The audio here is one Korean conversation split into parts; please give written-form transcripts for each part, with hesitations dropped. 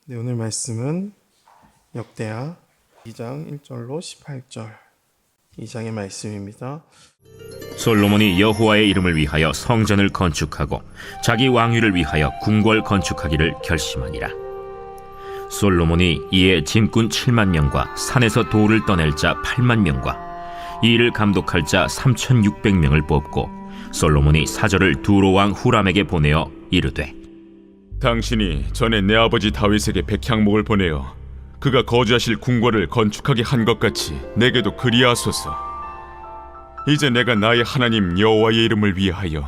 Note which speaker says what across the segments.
Speaker 1: 네, 오늘 말씀은 역대하 2장 1절로 18절 2장의 말씀입니다.
Speaker 2: 솔로몬이 여호와의 이름을 위하여 성전을 건축하고 자기 왕위를 위하여 궁궐 건축하기를 결심하니라. 솔로몬이 이에 짐꾼 7만 명과 산에서 돌을 떠낼 자 8만 명과 이 일을 감독할 자 3,600명을 뽑고 솔로몬이 사절을 두로 왕 후람에게 보내어 이르되,
Speaker 3: 당신이 전에 내 아버지 다윗에게 백향목을 보내어 그가 거주하실 궁궐을 건축하게 한 것 같이 내게도 그리하소서. 이제 내가 나의 하나님 여호와의 이름을 위하여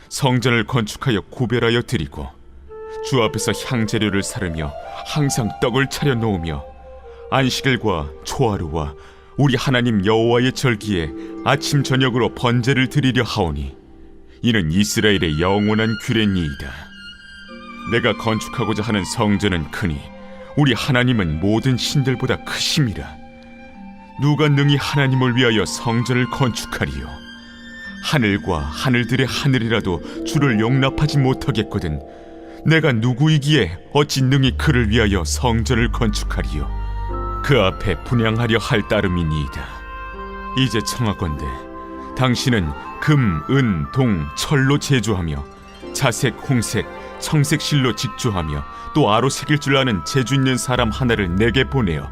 Speaker 3: 성전을 건축하여 구별하여 드리고 주 앞에서 향재료를 사르며 항상 떡을 차려 놓으며 안식일과 초하루와 우리 하나님 여호와의 절기에 아침 저녁으로 번제를 드리려 하오니 이는 이스라엘의 영원한 규례니이다. 내가 건축하고자 하는 성전은 크니 우리 하나님은 모든 신들보다 크심이라. 누가 능히 하나님을 위하여 성전을 건축하리요? 하늘과 하늘들의 하늘이라도 주를 용납하지 못하겠거든 내가 누구이기에 어찌 능히 그를 위하여 성전을 건축하리요? 그 앞에 분향하려 할 따름이니이다. 이제 청하건대 당신은 금, 은, 동, 철로 제조하며 자색, 홍색, 청색 실로 직조하며 또 아로 새길 줄 아는 재주 있는 사람 하나를 내게 보내어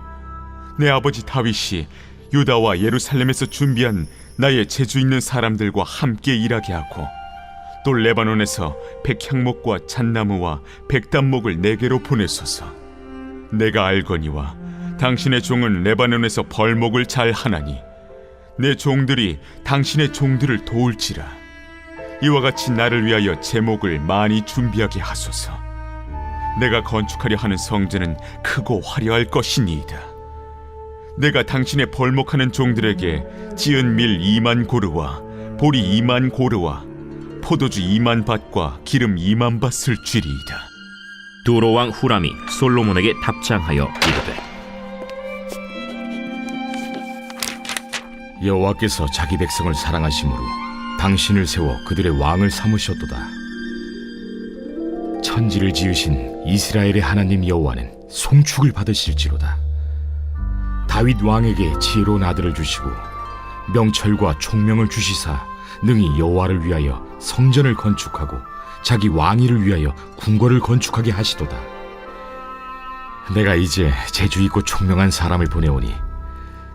Speaker 3: 내 아버지 다윗이 유다와 예루살렘에서 준비한 나의 재주 있는 사람들과 함께 일하게 하고 또 레바논에서 백향목과 잣나무와 백단목을 내게로 보내소서. 내가 알거니와 당신의 종은 레바논에서 벌목을 잘 하나니 내 종들이 당신의 종들을 도울지라. 이와 같이 나를 위하여 제목을 많이 준비하게 하소서. 내가 건축하려 하는 성전은 크고 화려할 것이니이다. 내가 당신의 벌목하는 종들에게 지은 밀 2만 고르와 보리 2만 고르와 포도주 2만 밭과 기름 2만 밭을 주리이다.
Speaker 2: 두로 왕 후람이 솔로몬에게 답장하여 이르되,
Speaker 4: 여호와께서 자기 백성을 사랑하심으로 당신을 세워 그들의 왕을 삼으셨도다. 천지를 지으신 이스라엘의 하나님 여호와는 송축을 받으실지로다. 다윗 왕에게 지혜로운 아들을 주시고 명철과 총명을 주시사 능히 여호와를 위하여 성전을 건축하고 자기 왕위를 위하여 궁궐을 건축하게 하시도다. 내가 이제 재주 있고 총명한 사람을 보내오니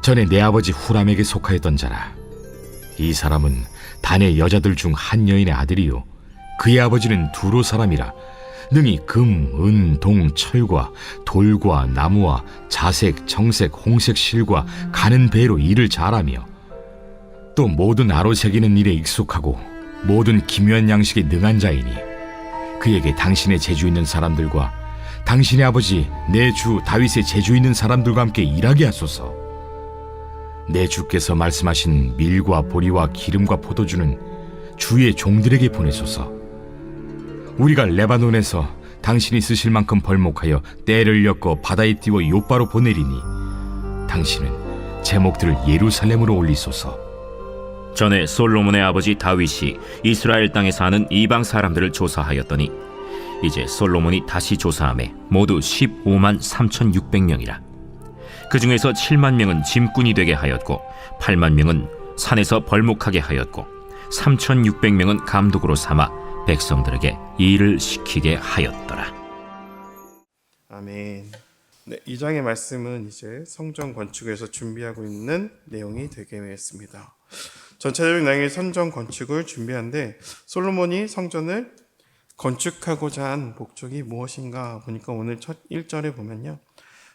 Speaker 4: 전에 내 아버지 후람에게 속하였던 자라. 이 사람은 단의 여자들 중 한 여인의 아들이요 그의 아버지는 두로 사람이라 능히 금, 은, 동, 철과 돌과 나무와 자색, 청색, 홍색 실과 가는 배로 일을 잘하며 또 모든 아로 새기는 일에 익숙하고 모든 기묘한 양식에 능한 자이니 그에게 당신의 재주 있는 사람들과 당신의 아버지 내 주 다윗의 재주 있는 사람들과 함께 일하게 하소서. 내 주께서 말씀하신 밀과 보리와 기름과 포도주는 주의 종들에게 보내소서. 우리가 레바논에서 당신이 쓰실 만큼 벌목하여 떼를 엮어 바다에 띄워 요바로 보내리니 당신은 제목들을 예루살렘으로 올리소서.
Speaker 2: 전에 솔로몬의 아버지 다윗이 이스라엘 땅에 사는 이방 사람들을 조사하였더니 이제 솔로몬이 다시 조사하매 모두 15만 3,600명이라. 그 중에서 7만 명은 짐꾼이 되게 하였고 8만 명은 산에서 벌목하게 하였고 3,600명은 감독으로 삼아 백성들에게 일을 시키게 하였더라.
Speaker 1: 아멘. 네, 2장의 말씀은 이제 성전 건축에서 준비하고 있는 내용이 되겠습니다. 전체적인 내용의 성전 건축을 준비하는데 솔로몬이 성전을 건축하고자 한 목적이 무엇인가 보니까 오늘 첫 1절에 보면요.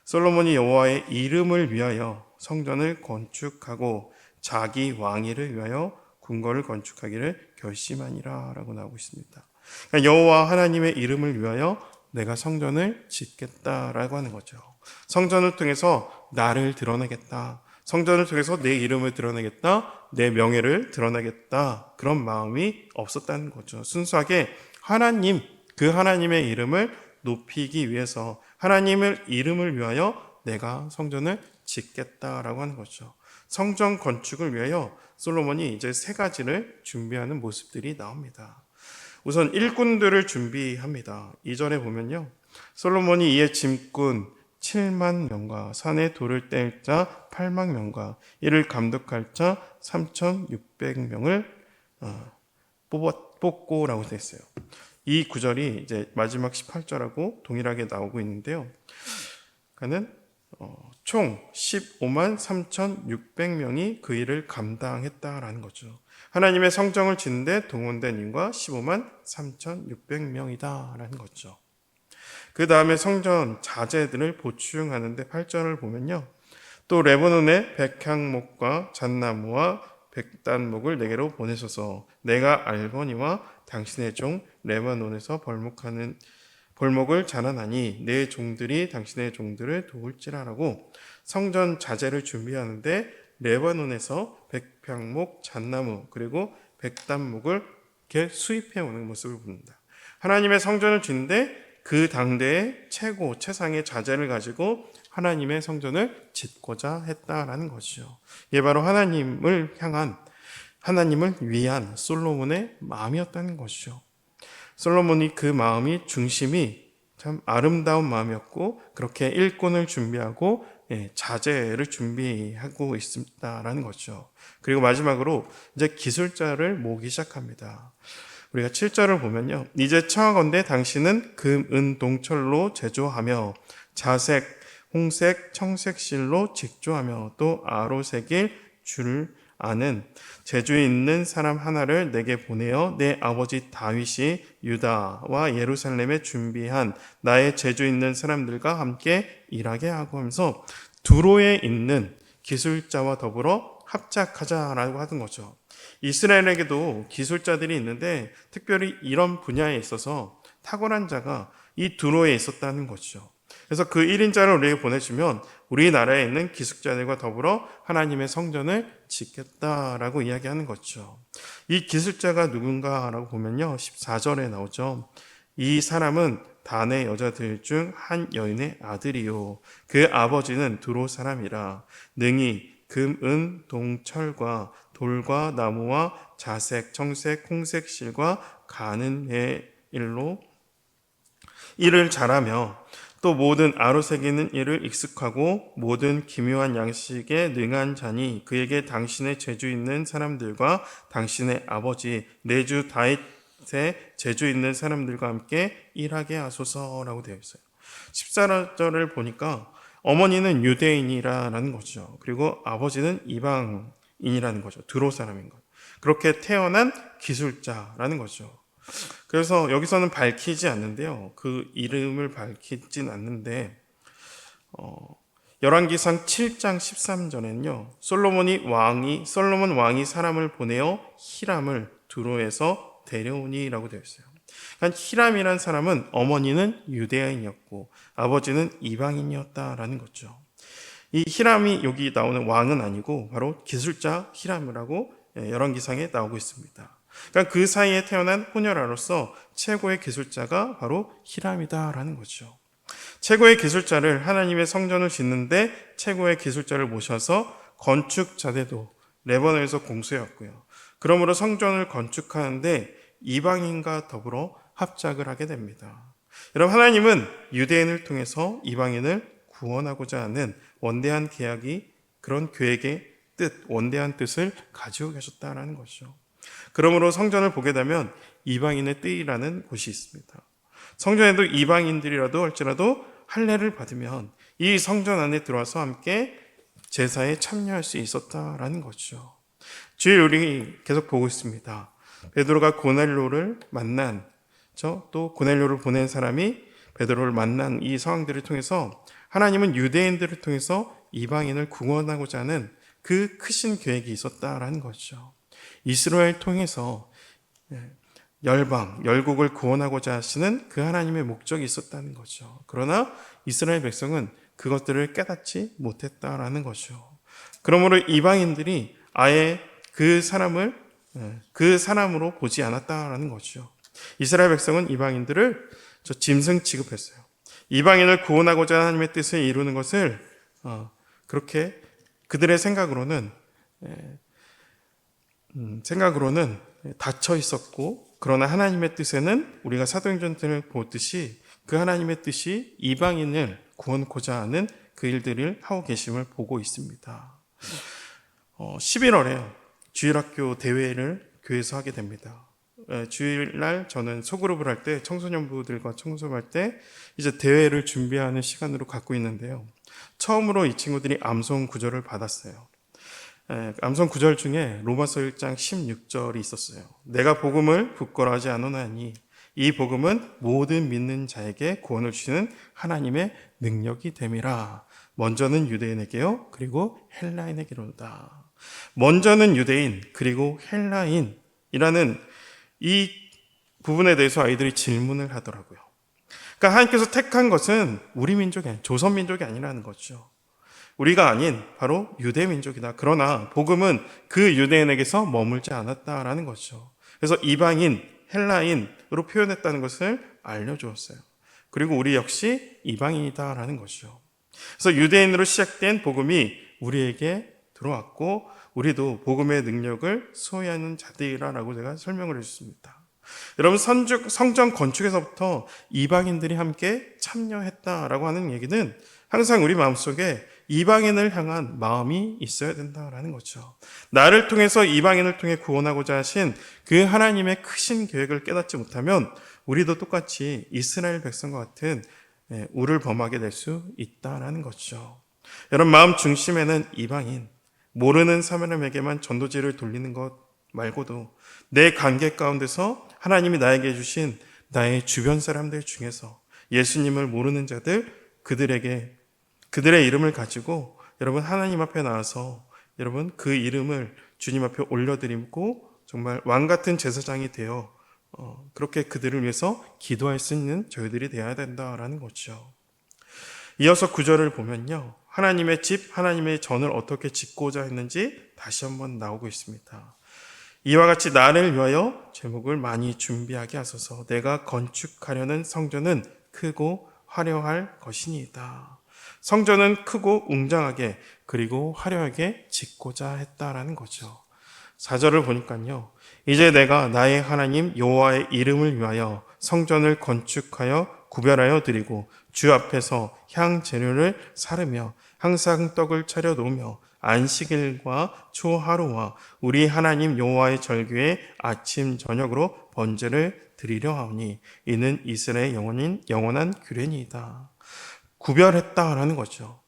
Speaker 1: 솔로몬이 여호와의 이름을 위하여 성전을 건축하고 자기 왕위를 위하여 궁궐을 건축하기를 결심하니라 라고 나오고 있습니다. 그러니까 여호와 하나님의 이름을 위하여 내가 성전을 짓겠다라고 하는 거죠. 성전을 통해서 나를 드러내겠다. 성전을 통해서 내 이름을 드러내겠다. 내 명예를 드러내겠다. 그런 마음이 없었다는 거죠. 순수하게 하나님, 그 하나님의 이름을 높이기 위해서 하나님의 이름을 위하여 내가 성전을 짓겠다라고 하는 거죠. 성전 건축을 위하여 솔로몬이 이제 세 가지를 준비하는 모습들이 나옵니다. 우선 일꾼들을 준비합니다. 2절에 보면요. 솔로몬이 이에 짐꾼 7만 명과 산에 돌을 뗄 자 8만 명과 이를 감독할 자 3,600명을 뽑고라고 되어 있어요. 이 구절이 이제 마지막 18절하고 동일하게 나오고 있는데요. 그러니까는 총 15만 3,600명이 그 일을 감당했다라는 거죠. 하나님의 성정을 짓는데 동원된 인과 15만 3,600명이다라는 거죠. 그 다음에 성전 자재들을 보충하는데 8절을 보면요. 또 레바논의 백향목과 잣나무와 백단목을 내게로 보내소서. 내가 알거니와 당신의 종 레바논에서 벌목을 자라나니 내 종들이 당신의 종들을 도울지라라고 성전 자재를 준비하는데 레바논에서 백향목, 잣나무 그리고 백단목을 이렇게 수입해 오는 모습을 봅니다. 하나님의 성전을 짓는데 그 당대의 최상의 자재를 가지고 하나님의 성전을 짓고자 했다라는 것이죠. 이게 바로 하나님을 위한 솔로몬의 마음이었다는 것이죠. 솔로몬이 그 마음이 중심이 참 아름다운 마음이었고 그렇게 일꾼을 준비하고 자재를 준비하고 있다라는 거죠. 그리고 마지막으로 이제 기술자를 모으기 시작합니다. 우리가 7절을 보면요. 이제 청하건대 당신은 금, 은, 동철로 제조하며 자색, 홍색, 청색 실로 직조하며 또 아로새길 줄 아는 제주에 있는 사람 하나를 내게 보내어 내 아버지 다윗이 유다와 예루살렘에 준비한 나의 제주 있는 사람들과 함께 일하게 하고 하면서 두로에 있는 기술자와 더불어 합작하자라고 하던 거죠. 이스라엘에게도 기술자들이 있는데 특별히 이런 분야에 있어서 탁월한 자가 이 두로에 있었다는 거죠. 그래서 그 1인자를 우리에게 보내주면 우리나라에 있는 기술자들과 더불어 하나님의 성전을 짓겠다라고 이야기하는 거죠. 이 기술자가 누군가라고 보면요. 14절에 나오죠. 이 사람은 단의 여자들 중 한 여인의 아들이요. 그 아버지는 두로 사람이라 능히 금, 은, 동철과 돌과 나무와 자색, 청색, 홍색 실과 가는 일로 일을 잘하며 또 모든 아로새기는 일을 익숙하고 모든 기묘한 양식에 능한 자니 그에게 당신의 재주 있는 사람들과 당신의 아버지 내주 다윗의 재주 있는 사람들과 함께 일하게 하소서라고 되어 있어요. 14절을 보니까 어머니는 유대인이라는 거죠. 그리고 아버지는 이방인이라는 거죠. 두로 사람인 것. 그렇게 태어난 기술자라는 거죠. 그래서 여기서는 밝히지 않는데요. 그 이름을 밝히진 않는데 열왕기상 7장 13절에는요. 솔로몬 왕이 사람을 보내어 히람을 두로에서 데려오니라고 되어 있어요. 그러니까 히람이라는 사람은 어머니는 유대인이었고 아버지는 이방인이었다라는 거죠. 이 히람이 여기 나오는 왕은 아니고 바로 기술자 히람이라고 열왕기상에 나오고 있습니다. 그러니까 그 사이에 태어난 호녀라로서 최고의 기술자가 바로 히람이다라는 거죠. 최고의 기술자를 하나님의 성전을 짓는데 최고의 기술자를 모셔서 건축 자재도 레바논에서 공수해왔고요. 그러므로 성전을 건축하는데 이방인과 더불어 합작을 하게 됩니다. 여러분, 하나님은 유대인을 통해서 이방인을 구원하고자 하는 원대한 계약이 그런 계획의 원대한 뜻을 가지고 계셨다라는 것이죠. 그러므로 성전을 보게 되면 이방인의 뜰이라는 곳이 있습니다. 성전에도 이방인들이라도 할지라도 할례를 받으면 이 성전 안에 들어와서 함께 제사에 참여할 수 있었다라는 거죠. 주일 우리 계속 보고 있습니다. 베드로가 고넬료를 만난 또 고넬료를 보낸 사람이 베드로를 만난 이 상황들을 통해서 하나님은 유대인들을 통해서 이방인을 구원하고자 하는 그 크신 계획이 있었다라는 거죠. 이스라엘 통해서 열국을 구원하고자 하시는 그 하나님의 목적이 있었다는 거죠. 그러나 이스라엘 백성은 그것들을 깨닫지 못했다라는 거죠. 그러므로 이방인들이 아예 그 사람을 그 사람으로 보지 않았다라는 거죠. 이스라엘 백성은 이방인들을 짐승 취급했어요. 이방인을 구원하고자 하는 하나님의 뜻을 이루는 것을 그렇게 그들의 생각으로는 닫혀 있었고, 그러나 하나님의 뜻에는 우리가 사도행전을 보듯이 그 하나님의 뜻이 이방인을 구원코자 하는 그 일들을 하고 계심을 보고 있습니다. 11월에 주일학교 대회를 교회에서 하게 됩니다. 주일날 저는 소그룹을 할 때 청소년부들과 청소할 때 이제 대회를 준비하는 시간으로 갖고 있는데요. 처음으로 이 친구들이 암송 구절을 받았어요. 암송 구절 중에 로마서 1장 16절이 있었어요. 내가 복음을 부끄러워하지 않으나니 이 복음은 모든 믿는 자에게 구원을 주시는 하나님의 능력이 됨이라. 먼저는 유대인에게요, 그리고 헬라인에게로다. 먼저는 유대인, 그리고 헬라인이라는 이 부분에 대해서 아이들이 질문을 하더라고요. 그러니까 하나님께서 택한 것은 우리 민족이 아닌 조선 민족이 아니라는 거죠. 우리가 아닌 바로 유대 민족이다. 그러나 복음은 그 유대인에게서 머물지 않았다라는 거죠. 그래서 이방인, 헬라인으로 표현했다는 것을 알려주었어요. 그리고 우리 역시 이방인이다라는 거죠. 그래서 유대인으로 시작된 복음이 우리에게 들어왔고 우리도 복음의 능력을 소유하는 자들이라고 제가 설명을 해줬습니다. 여러분, 성전 건축에서부터 이방인들이 함께 참여했다라고 하는 얘기는 항상 우리 마음속에 이방인을 향한 마음이 있어야 된다라는 거죠. 나를 통해서 이방인을 통해 구원하고자 하신 그 하나님의 크신 계획을 깨닫지 못하면 우리도 똑같이 이스라엘 백성과 같은 우를 범하게 될 수 있다라는 거죠. 여러분, 마음 중심에는 이방인, 모르는 사람에게만 전도지를 돌리는 것 말고도 내 관계 가운데서 하나님이 나에게 주신 나의 주변 사람들 중에서 예수님을 모르는 자들, 그들의 이름을 가지고 여러분 하나님 앞에 나와서 여러분 그 이름을 주님 앞에 올려드리고 정말 왕 같은 제사장이 되어 그렇게 그들을 위해서 기도할 수 있는 저희들이 되어야 된다라는 거죠. 이어서 9절을 보면요, 하나님의 집, 하나님의 전을 어떻게 짓고자 했는지 다시 한번 나오고 있습니다. 이와 같이 나를 위하여 제목을 많이 준비하게 하소서. 내가 건축하려는 성전은 크고 화려할 것이니이다. 성전은 크고 웅장하게 그리고 화려하게 짓고자 했다라는 거죠. 4절을 보니까요, 이제 내가 나의 하나님 여호와의 이름을 위하여 성전을 건축하여 구별하여 드리고 주 앞에서 향 재료를 사르며 항상 떡을 차려 놓으며 안식일과 초하루와 우리 하나님 여호와의 절기에 아침 저녁으로 번제를 드리려 하오니 이는 이스라엘의 영원한 규례니이다. 구별했다라는 거죠.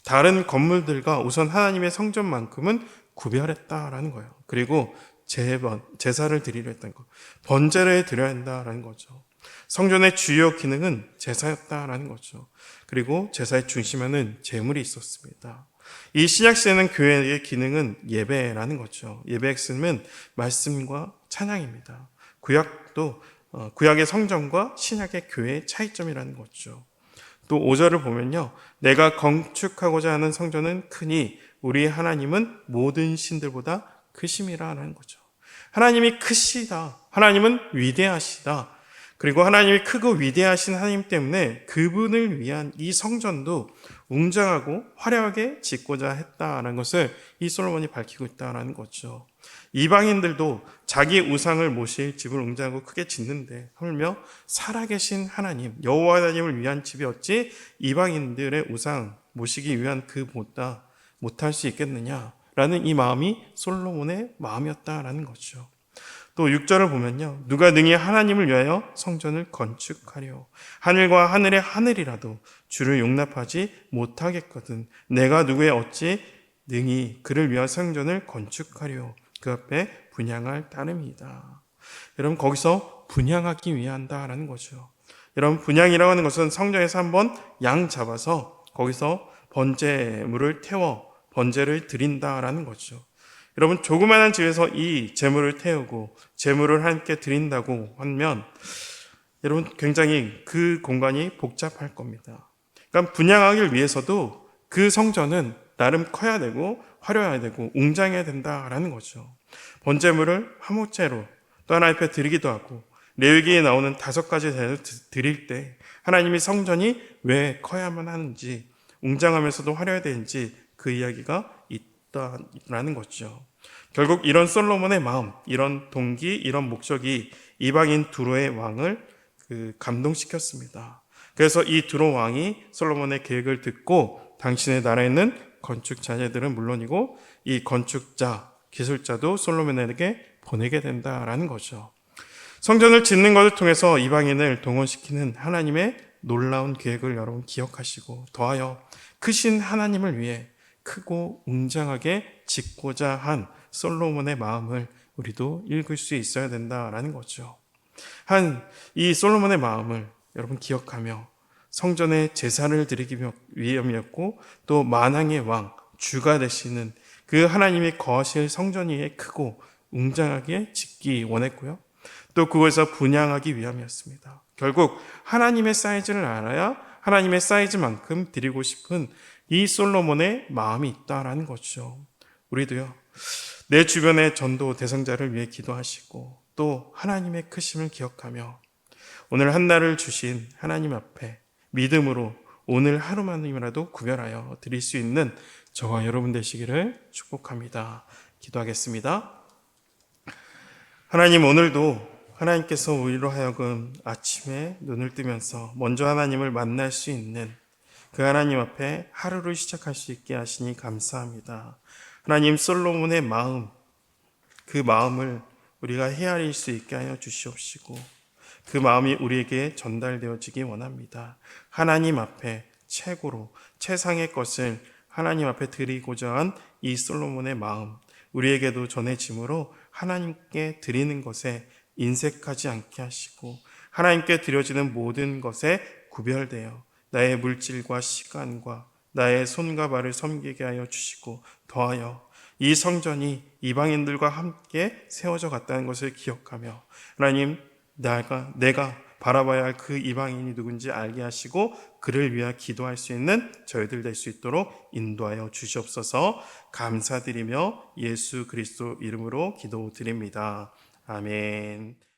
Speaker 1: 다른 건물들과 우선 하나님의 성전만큼은 구별했다라는 거예요. 그리고 제사를 드리려 했다는 거, 번제를 드려야 한다라는 거죠. 성전의 주요 기능은 제사였다라는 거죠. 그리고 제사의 중심에는 제물이 있었습니다. 이 신약시대는 교회의 기능은 예배라는 거죠. 예배의 핵심은 말씀과 찬양입니다. 구약의 성전과 신약의 교회의 차이점이라는 거죠. 또 5절을 보면요, 내가 건축하고자 하는 성전은 크니 우리 하나님은 모든 신들보다 크심이라는 거죠. 하나님이 크시다. 하나님은 위대하시다. 그리고 하나님이 크고 위대하신 하나님 때문에 그분을 위한 이 성전도 웅장하고 화려하게 짓고자 했다라는 것을 이 솔로몬이 밝히고 있다라는 거죠. 이방인들도 자기 우상을 모실 집을 웅장하고 크게 짓는데 하물며 살아계신 하나님 여호와 하나님을 위한 집이 어찌 이방인들의 우상 모시기 위한 그보다 못할 수 있겠느냐라는 이 마음이 솔로몬의 마음이었다라는 거죠. 또 6절을 보면요, 누가 능히 하나님을 위하여 성전을 건축하려 하늘과 하늘의 하늘이라도 주를 용납하지 못하겠거든 내가 누구의 어찌 능히 그를 위하여 성전을 건축하려 그 앞에 분향할 따름이다. 여러분, 거기서 분향하기 위한다라는 거죠. 여러분, 분향이라고 하는 것은 성전에서 한번 양 잡아서 거기서 번제물을 태워 번제를 드린다라는 거죠. 여러분, 조그마한 집에서 이 제물을 태우고 제물을 함께 드린다고 하면 여러분 굉장히 그 공간이 복잡할 겁니다. 그러니까 분향하기 위해서도 그 성전은 나름 커야 되고 화려해야 되고 웅장해야 된다라는 거죠. 번제물을 화목제로 또 하나님 앞에 드리기도 하고 레위기에 나오는 5가지 제를 드릴 때 하나님이 성전이 왜 커야만 하는지 웅장하면서도 화려해야 되는지 그 이야기가 있다라는 거죠. 결국 이런 솔로몬의 마음, 이런 동기, 이런 목적이 이방인 두로의 왕을 감동시켰습니다. 그래서 이 두로 왕이 솔로몬의 계획을 듣고 당신의 나라에 있는 건축 자재들은 물론이고 이 건축자, 기술자도 솔로몬에게 보내게 된다라는 거죠. 성전을 짓는 것을 통해서 이방인을 동원시키는 하나님의 놀라운 계획을 여러분 기억하시고 더하여 크신 하나님을 위해 크고 웅장하게 짓고자 한 솔로몬의 마음을 우리도 읽을 수 있어야 된다라는 거죠. 이 솔로몬의 마음을 여러분 기억하며 성전에 제사를 드리기 위함이었고 또 만왕의 왕, 주가 되시는 그 하나님이 거하실 성전 위에 크고 웅장하게 짓기 원했고요. 또 그것에서 분양하기 위함이었습니다. 결국 하나님의 사이즈를 알아야 하나님의 사이즈만큼 드리고 싶은 이 솔로몬의 마음이 있다라는 거죠. 우리도요, 내 주변의 전도 대상자를 위해 기도하시고 또 하나님의 크심을 기억하며 오늘 한 날을 주신 하나님 앞에 믿음으로 오늘 하루만이라도 구별하여 드릴 수 있는 저와 여러분 되시기를 축복합니다. 기도하겠습니다. 하나님, 오늘도 하나님께서 우리로 하여금 아침에 눈을 뜨면서 먼저 하나님을 만날 수 있는 그 하나님 앞에 하루를 시작할 수 있게 하시니 감사합니다. 하나님, 솔로몬의 마음, 그 마음을 우리가 헤아릴 수 있게 하여 주시옵시고 그 마음이 우리에게 전달되어지기 원합니다. 하나님 앞에 최고로 최상의 것을 하나님 앞에 드리고자 한 이 솔로몬의 마음, 우리에게도 전해짐으로 하나님께 드리는 것에 인색하지 않게 하시고 하나님께 드려지는 모든 것에 구별되어 나의 물질과 시간과 나의 손과 발을 섬기게 하여 주시고 더하여 이 성전이 이방인들과 함께 세워져 갔다는 것을 기억하며 하나님, 내가 바라봐야 할 그 이방인이 누군지 알게 하시고 그를 위하여 기도할 수 있는 저희들 될 수 있도록 인도하여 주시옵소서. 감사드리며 예수 그리스도 이름으로 기도드립니다. 아멘.